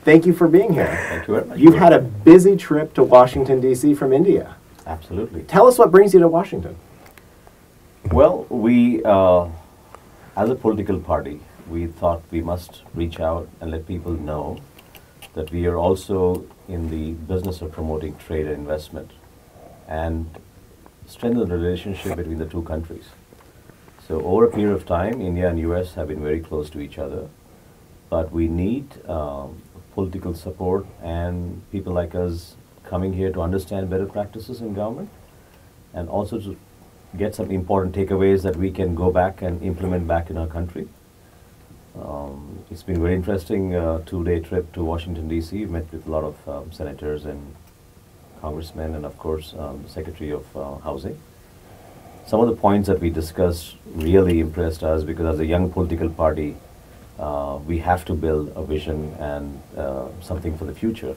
Thank you for being here. Thank you very much. You've had a busy trip to Washington, D.C. from India. Absolutely. Tell us what brings you to Washington. Well, we, as a political party, we thought we must reach out and let people know that we are also in the business of promoting trade and investment and strengthen the relationship between the two countries. So over a period of time, India and US have been very close to each other, but we need political support and people like us coming here to understand better practices in government and also to get some important takeaways that we can go back and implement back in our country. It's been very interesting 2-day trip to Washington, D.C. Met with a lot of senators and congressmen and of course Secretary of Housing. Some of the points that we discussed really impressed us because as a young political party, we have to build a vision and something for the future.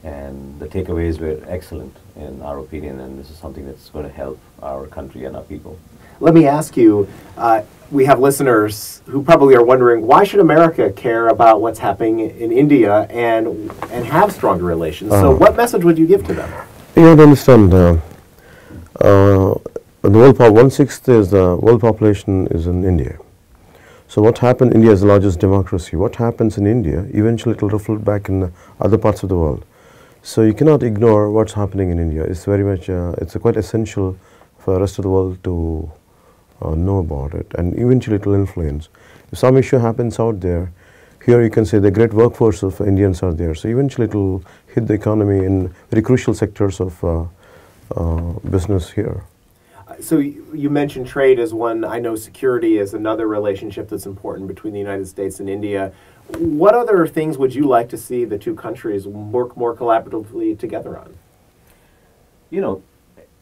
And the takeaways were excellent in our opinion, and this is something that's going to help our country and our people. Let me ask you, we have listeners who probably are wondering, why should America care about what's happening in India and have stronger relations? So what message would you give to them? You have to understand, the world 1/6 is the world population is in India. So what happened, India is the largest democracy. What happens in India, eventually it will reflect back in other parts of the world. So you cannot ignore what's happening in India. It's very much, it's quite essential for the rest of the world to know about it, and eventually it will influence. If some issue happens out there, here you can say the great workforce of Indians are there. So eventually it will hit the economy in very crucial sectors of business here. So you mentioned trade as one. I know security is another relationship that's important between the United States and India. What other things would you like to see the two countries work more collaboratively together on? You know,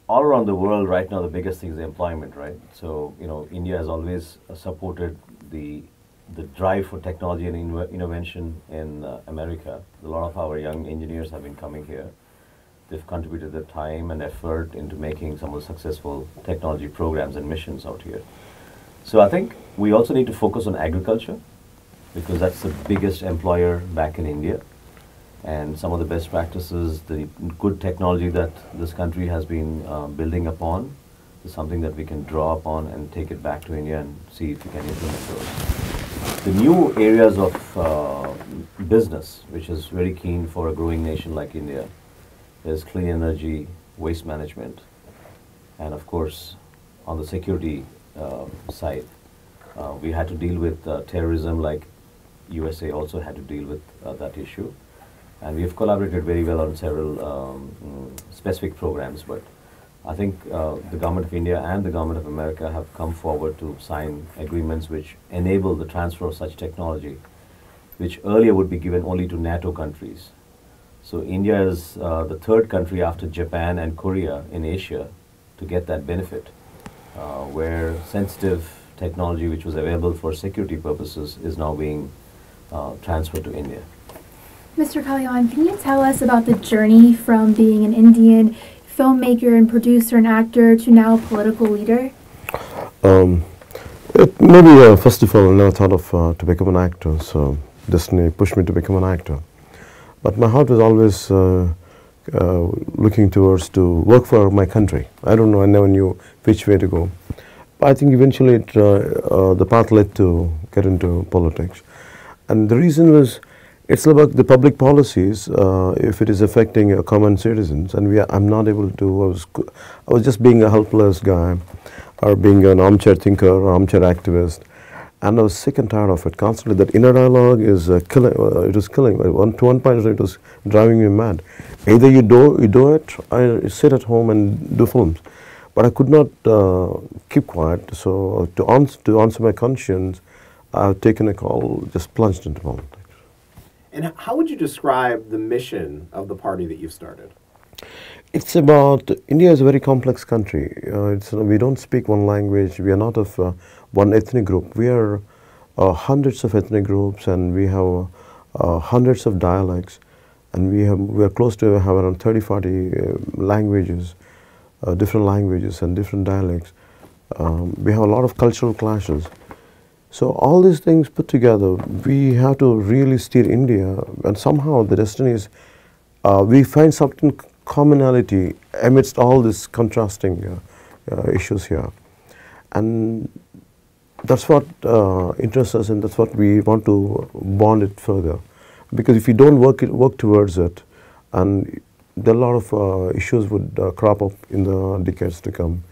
all around the world right now, the biggest thing is employment, right? So, you know, India has always supported the drive for technology and innovation in America. A lot of our young engineers have been coming here. They've contributed their time and effort into making some of the successful technology programs and missions out here. So I think we also need to focus on agriculture because that's the biggest employer back in India. And some of the best practices, the good technology that this country has been building upon is something that we can draw upon and take it back to India and see if we can implement those. The new areas of business, which is very keen for a growing nation like India, is clean energy, waste management, and of course, on the security side, we had to deal with terrorism like USA also had to deal with that issue. And we have collaborated very well on several specific programs, but I think the Government of India and the Government of America have come forward to sign agreements which enable the transfer of such technology, which earlier would be given only to NATO countries. So India is the third country after Japan and Korea in Asia to get that benefit, where sensitive technology which was available for security purposes is now being transferred to India. Mr. Kalyan, can you tell us about the journey from being an Indian filmmaker and producer and actor to now a political leader? Maybe first of all, I never thought of to become an actor, so destiny pushed me to become an actor. But my heart was always looking towards to work for my country. I don't know, I never knew which way to go. But I think eventually the path led to get into politics. And the reason was, it's about the public policies, if it is affecting common citizens, and I'm not able to, I was just being a helpless guy, or being an armchair thinker, or armchair activist, and I was sick and tired of it. Constantly, that inner dialogue is killing, it was killing. To one point, it was driving me mad. Either you do it, I sit at home and do films. But I could not keep quiet, so to answer my conscience, I've taken a call, just plunged into politics. And how would you describe the mission of the party that you've started? It's about, India is a very complex country. We don't speak one language. We are not of one ethnic group. We are hundreds of ethnic groups, and we have hundreds of dialects, and we are close to have around 30-40 languages, different languages and different dialects. We have a lot of cultural clashes. So all these things put together, we have to really steer India, and somehow the destiny is, we find something commonality amidst all these contrasting issues here. And that's what interests us, and that's what we want to bond it further. Because if you don't work towards it, and there are a lot of issues would crop up in the decades to come.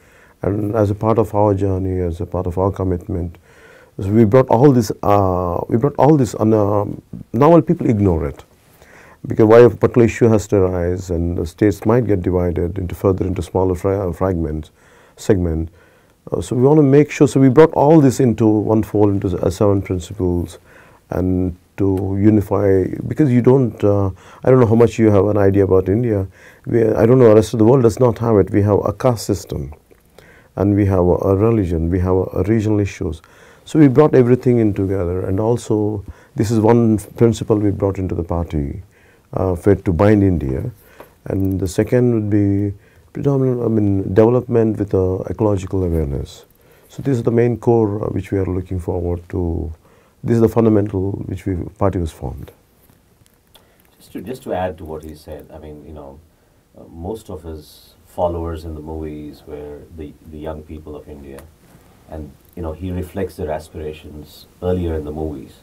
And as a part of our journey, as a part of our commitment, so we brought all this. Now people ignore it, because why a particular issue has to arise, and the states might get divided into smaller segments. So we want to make sure. So we brought all this into one fold, into 7 principles, and to unify. Because you don't, I don't know how much you have an idea about India. I don't know, the rest of the world does not have it. We have a caste system, and we have a religion. We have a regional issues. So we brought everything in together, and also this is one principle we brought into the party, to bind India, and the second would be predominant, development with ecological awareness. So this is the main core which we are looking forward to. This is the fundamental which party was formed. Just to add to what he said, I mean, most of his followers in the movies were the young people of India, and he reflects their aspirations earlier in the movies.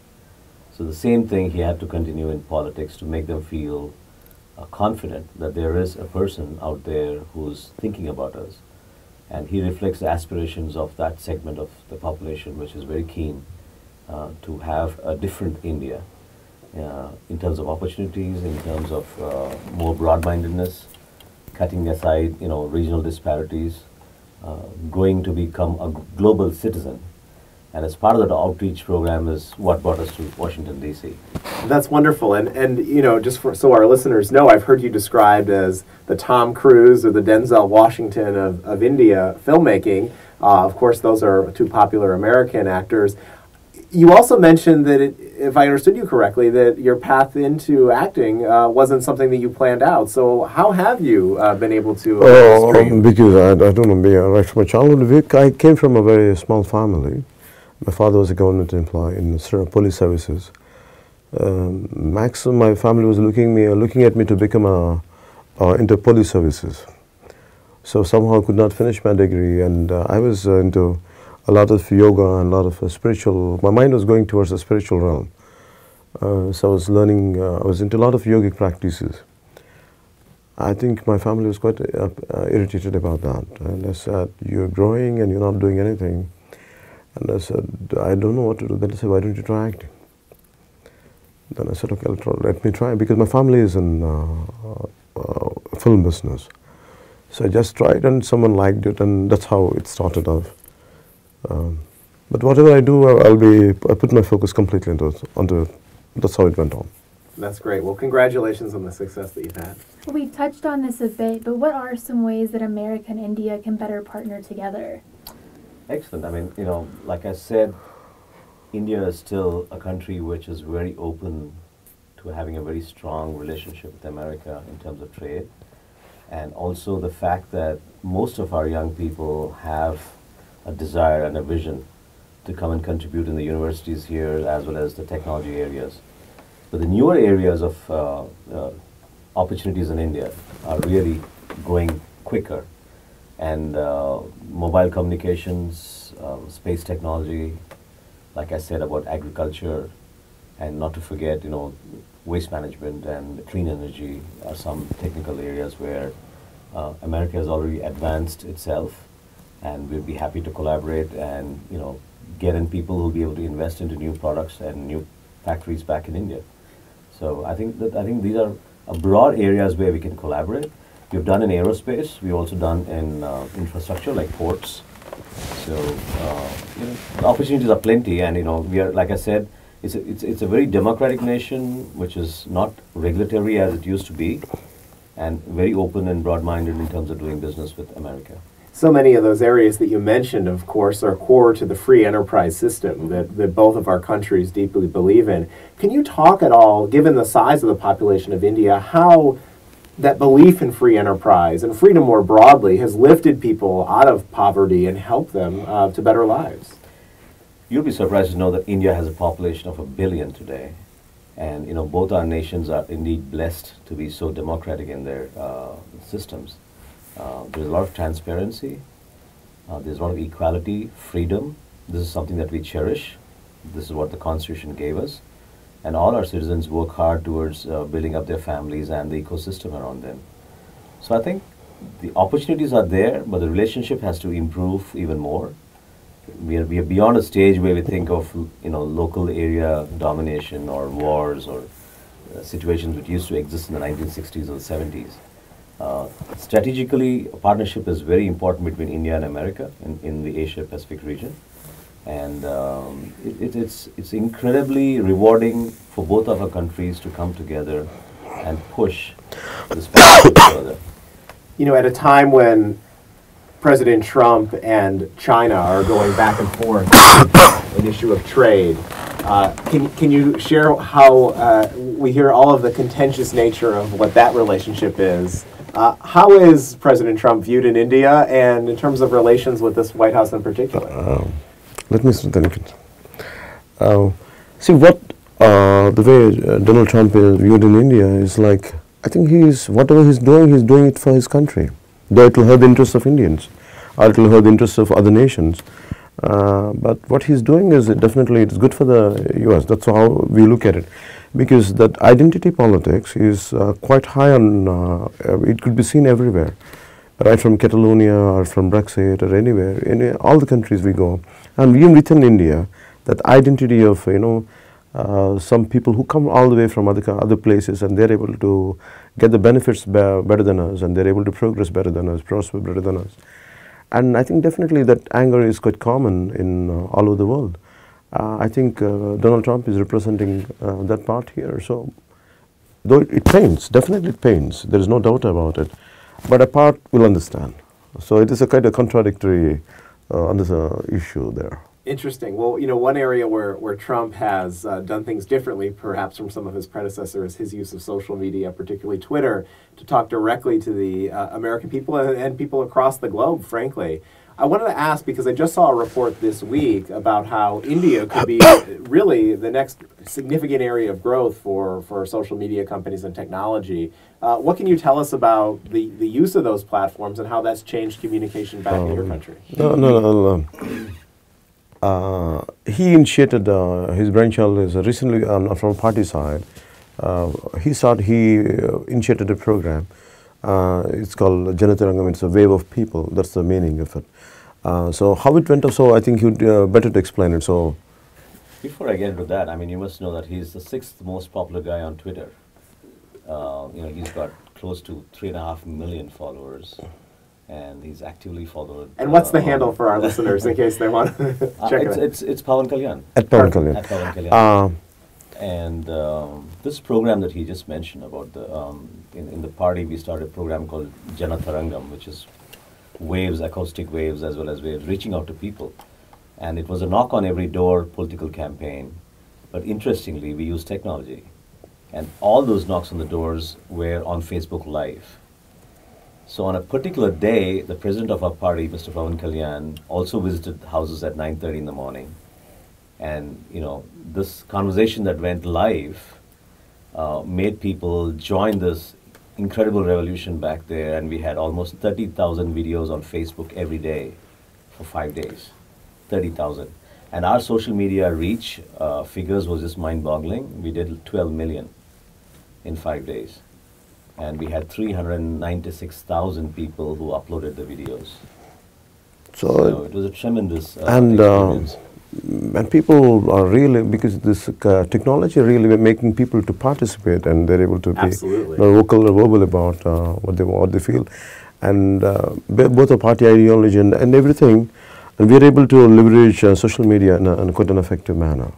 So the same thing he had to continue in politics to make them feel confident that there is a person out there who's thinking about us. And he reflects the aspirations of that segment of the population which is very keen to have a different India in terms of opportunities, in terms of more broad-mindedness, cutting aside regional disparities, going to become a global citizen. And as part of that outreach program is what brought us to Washington, D.C. That's wonderful. And just so our listeners know, I've heard you described as the Tom Cruise or the Denzel Washington of India filmmaking. Of course, those are 2 popular American actors. You also mentioned that, if I understood you correctly, that your path into acting wasn't something that you planned out. So how have you been able to because I don't know, right from my childhood, I came from a very small family. My father was a government employee in police services. My family was looking at me to become into police services. So somehow I could not finish my degree, and I was into a lot of yoga and a lot of spiritual. My mind was going towards the spiritual realm. So I was learning. I was into a lot of yogic practices. I think my family was quite irritated about that, and I said, "You're growing and you're not doing anything." And I said, "I don't know what to do." Then they said, "Why don't you try acting?" Then I said, "Okay, let me try," because my family is in film business. So I just tried, and someone liked it, and that's how it started off. But whatever I do, I put my focus completely onto it. That's how it went on. That's great. Well, congratulations on the success that you've had. Well, we touched on this a bit, but what are some ways that America and India can better partner together? Excellent. I mean, like I said, India is still a country which is very open to having a very strong relationship with America in terms of trade. And also the fact that most of our young people have a desire and a vision to come and contribute in the universities here as well as the technology areas. But the newer areas of opportunities in India are really going quicker. And mobile communications, space technology, like I said about agriculture, and not to forget, waste management and clean energy are some technical areas where America has already advanced itself, and we'll be happy to collaborate and get in people who will be able to invest into new products and new factories back in India. So I think these are broad areas where we can collaborate. We've done in aerospace. We've also done in infrastructure like ports. So the opportunities are plenty, and we are, like I said, it's a very democratic nation which is not regulatory as it used to be, and very open and broad-minded in terms of doing business with America. So many of those areas that you mentioned, of course, are core to the free enterprise system that both of our countries deeply believe in. Can you talk at all, given the size of the population of India, how that belief in free enterprise and freedom more broadly has lifted people out of poverty and helped them to better lives? You'll be surprised to know that India has a population of 1 billion today. And both our nations are indeed blessed to be so democratic in their systems. There's a lot of transparency. There's a lot of equality, freedom. This is something that we cherish. This is what the Constitution gave us. And all our citizens work hard towards building up their families and the ecosystem around them. So I think the opportunities are there, but the relationship has to improve even more. We are beyond a stage where we think of local area domination or wars or situations which used to exist in the 1960s or the 70s. Strategically, a partnership is very important between India and America in the Asia-Pacific region. And it's incredibly rewarding for both of our countries to come together and push this partnership further. At a time when President Trump and China are going back and forth on an issue of trade, can you share how we hear all of the contentious nature of what that relationship is? How is President Trump viewed in India, and in terms of relations with this White House in particular? Let me think it. See what the way Donald Trump is viewed in India is like, I think whatever he's doing it for his country. Though it will hurt the interests of Indians, or it will hurt the interests of other nations. But what he's doing is definitely it's good for the U.S. That's how we look at it, because that identity politics is quite high on. It could be seen everywhere, right from Catalonia or from Brexit or anywhere in all the countries we go, and even within India, that identity of some people who come all the way from other places, and they're able to get the benefits better than us, and they're able to progress better than us, prosper better than us. And I think definitely that anger is quite common in all over the world. I think Donald Trump is representing that part here. So, though it pains, definitely it pains, there is no doubt about it, but a part will understand. So it is a kind of contradictory on this issue there. Interesting. Well, one area where Trump has done things differently, perhaps from some of his predecessors, is his use of social media, particularly Twitter, to talk directly to the American people and people across the globe, frankly. I wanted to ask, because I just saw a report this week about how India could be really the next significant area of growth for social media companies and technology. What can you tell us about the use of those platforms and how that's changed communication back in your country? No. He initiated, his brainchild is recently from party side. He initiated a program. It's called Janasena. It's a wave of people. That's the meaning of it. So how it went, so I think you'd better to explain it. So before I get into that, you must know that he's the 6th most popular guy on Twitter. He's got close to 3.5 million followers. And he's actively followed. And what's the handle for our listeners in case they want to check it out? It's Pawan Kalyan. At Pawan Kalyan. At Pawan Kalyan. And this program that he just mentioned about in the party, we started a program called Janatharangam, which is waves, acoustic waves, as well as waves, reaching out to people. And it was a knock on every door political campaign. But interestingly, we used technology. And all those knocks on the doors were on Facebook Live. So on a particular day, the president of our party, Mr. Pawan Kalyan, also visited houses at 9:30 in the morning. And, this conversation that went live made people join this incredible revolution back there. And we had almost 30,000 videos on Facebook every day for 5 days. 30,000. And our social media reach figures was just mind-boggling. We did 12 million in 5 days. And we had 396,000 people who uploaded the videos. So it was a tremendous experience. And people are really, because this technology really making people to participate, and they're able to be vocal or verbal about what they feel, and both the party ideology and everything, and we're able to leverage social media in quite an effective manner.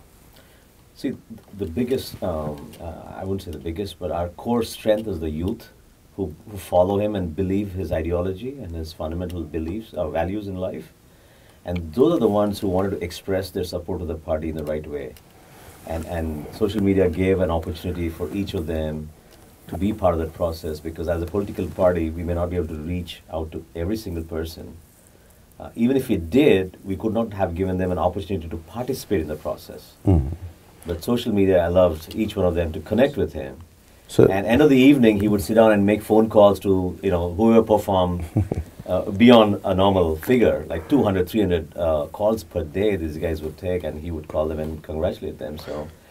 See, the biggest, I wouldn't say the biggest, but our core strength is the youth who follow him and believe his ideology and his fundamental beliefs, values in life. And those are the ones who wanted to express their support of the party in the right way. And social media gave an opportunity for each of them to be part of that process, because as a political party, we may not be able to reach out to every single person. Even if we did, we could not have given them an opportunity to participate in the process. But social media allowed each one of them to connect with him. So, And end of the evening, he would sit down and make phone calls to whoever performed beyond a normal figure, like 200, 300 calls per day. These guys would take, and he would call them and congratulate them.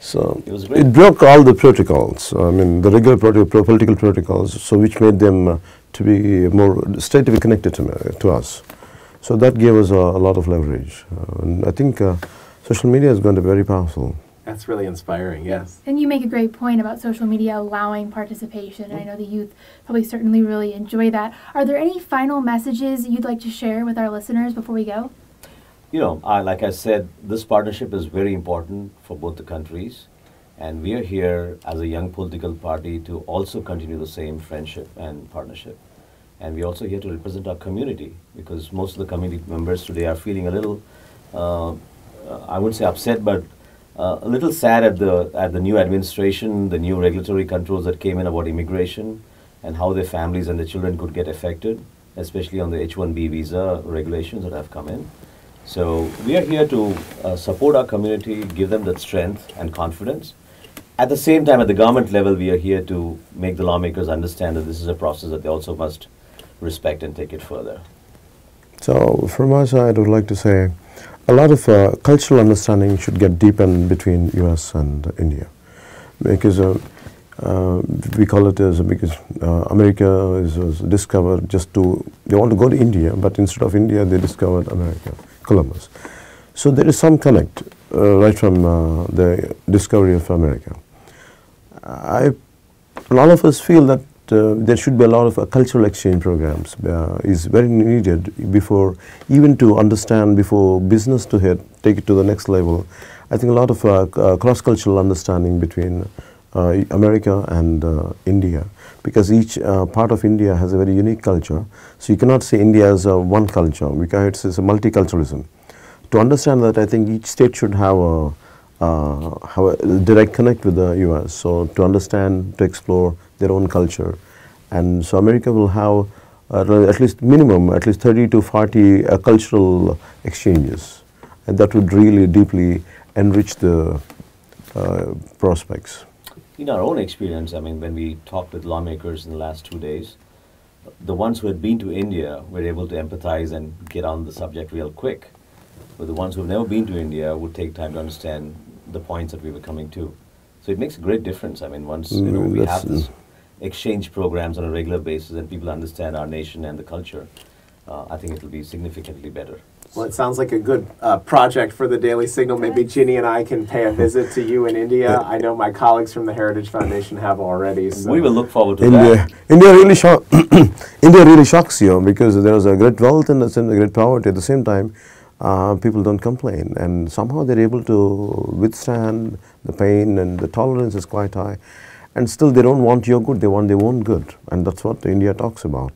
so it was great. it broke all the protocols. I mean, the regular political protocols. So which made them to be more stay to be connected to us. So that gave us a lot of leverage. And I think social media is going to be very powerful. That's really inspiring, yes. And you make a great point about social media allowing participation. I know the youth probably certainly really enjoy that. Are there any final messages you'd like to share with our listeners before we go? Like I said, this partnership is very important for both the countries. And we are here as a young political party to also continue the same friendship and partnership. And we're also here to represent our community, because most of the community members today are feeling a little, I wouldn't say upset, but a little sad at the new administration, the new regulatory controls that came in about immigration and how their families and their children could get affected, especially on the H-1B visa regulations that have come in. So we are here to support our community, give them that strength and confidence. At the same time, at the government level, we are here to make the lawmakers understand that this is a process that they also must respect and take it further. So from my side, I would like to say a lot of cultural understanding should get deepened between US and India, because we call it as because America was discovered they want to go to India, but instead of India they discovered America, Columbus. So there is some connect right from the discovery of America. A lot of us feel that there should be a lot of cultural exchange programs is very needed before, even to understand, before business to take it to the next level. I think a lot of cross-cultural understanding between America and India, because each part of India has a very unique culture. So you cannot say India as one culture, because it's a multiculturalism. To understand that, I think each state should have a direct connect with the US, so to understand, to explore their own culture. And so America will have at least 30 to 40 cultural exchanges, and that would really deeply enrich the prospects. In our own experience, I mean, when we talked with lawmakers in the last 2 days, the ones who had been to India were able to empathize and get on the subject real quick. But the ones who have never been to India would take time to understand the points that we were coming to. So it makes a great difference. I mean, once we have this exchange programs on a regular basis and people understand our nation and the culture, I think it will be significantly better. Well, it sounds like a good project for the Daily Signal. Maybe Ginny and I can pay a visit to you in India. I know my colleagues from the Heritage Foundation have already. So. We will look forward to that. India really shocks you, because there is a great wealth and a great poverty. At the same time, people don't complain, and somehow they're able to withstand the pain, and the tolerance is quite high. And still they don't want your good, they want their own good. And that's what India talks about.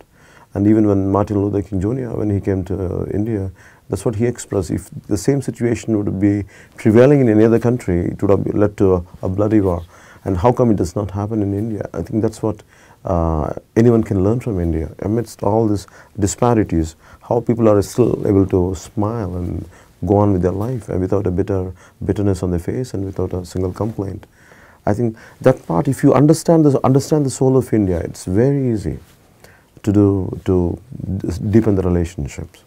And even when Martin Luther King Jr., when he came to India, that's what he expressed. If the same situation would be prevailing in any other country, it would have led to a bloody war. And how come it does not happen in India? I think that's what anyone can learn from India. Amidst all these disparities, how people are still able to smile and go on with their life without a bitterness on their face and without a single complaint. I think that part, if you understand the soul of India, it's very easy to deepen the relationships.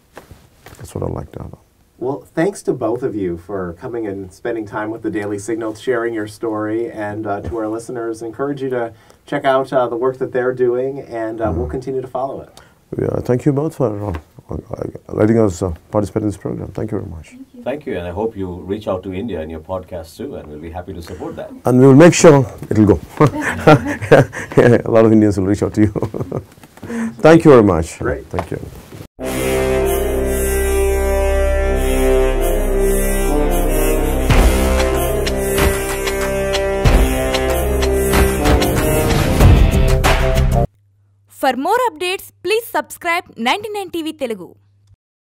That's what I'd like to add on. Well, thanks to both of you for coming and spending time with the Daily Signal, sharing your story, and to our listeners, encourage you to check out the work that they're doing, and we'll continue to follow it. Yeah, thank you both for letting us participate in this program. Thank you very much. Thank you, and I hope you reach out to India in your podcast too, and we'll be happy to support that. And we will make sure it'll go. A lot of Indians will reach out to you. Thank you very much. Great. Thank you. For more updates, please subscribe 99 TV Telugu.